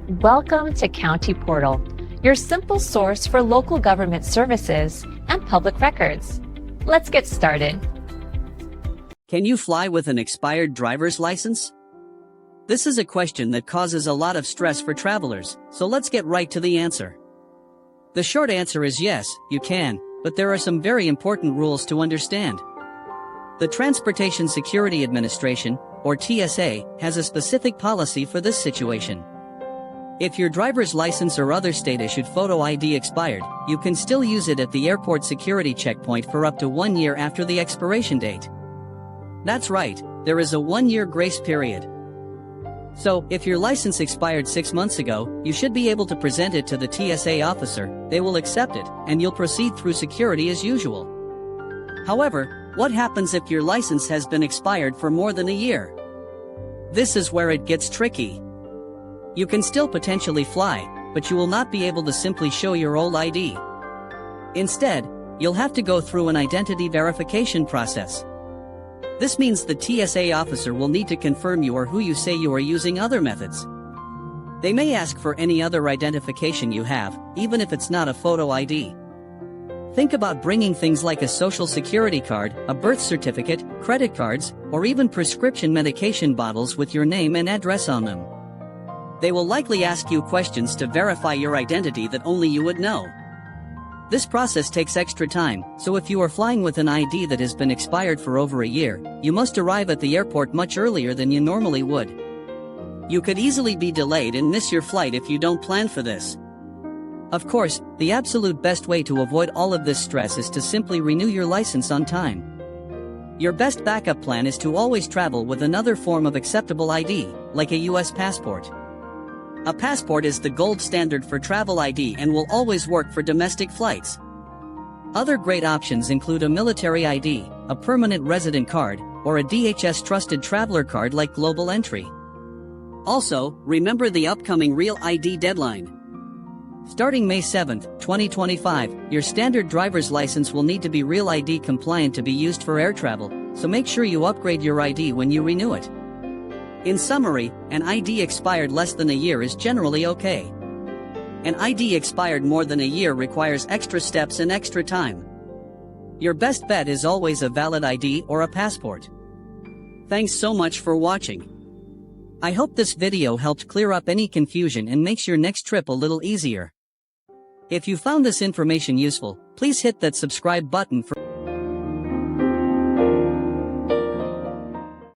Welcome to County Portal, your simple source for local government services and public records. Let's get started. Can you fly with an expired driver's license? This is a question that causes a lot of stress for travelers, so let's get right to the answer. The short answer is yes, you can, but there are some very important rules to understand. The Transportation Security Administration, or TSA, has a specific policy for this situation. If your driver's license or other state-issued photo ID expired, you can still use it at the airport security checkpoint for up to 1 year after the expiration date. That's right, there is a 1-year grace period. So, if your license expired 6 months ago, you should be able to present it to the TSA officer, they will accept it, and you'll proceed through security as usual. However, what happens if your license has been expired for more than a year? This is where it gets tricky. You can still potentially fly, but you will not be able to simply show your old ID. Instead, you'll have to go through an identity verification process. This means the TSA officer will need to confirm you or who you say you are using other methods. They may ask for any other identification you have, even if it's not a photo ID. Think about bringing things like a social security card, a birth certificate, credit cards, or even prescription medication bottles with your name and address on them. They will likely ask you questions to verify your identity that only you would know. This process takes extra time, so if you are flying with an ID that has been expired for over a year, you must arrive at the airport much earlier than you normally would. You could easily be delayed and miss your flight if you don't plan for this. Of course, the absolute best way to avoid all of this stress is to simply renew your license on time. Your best backup plan is to always travel with another form of acceptable ID, like a US passport. A passport is the gold standard for travel ID and will always work for domestic flights. Other great options include a military ID, a permanent resident card, or a DHS trusted traveler card like Global Entry. Also, remember the upcoming Real ID deadline. Starting May 7, 2025, your standard driver's license will need to be Real ID compliant to be used for air travel, so make sure you upgrade your ID when you renew it. In summary, an ID expired less than a year is generally okay. An ID expired more than a year requires extra steps and extra time. Your best bet is always a valid ID or a passport. Thanks so much for watching. I hope this video helped clear up any confusion and makes your next trip a little easier. If you found this information useful, please hit that subscribe button for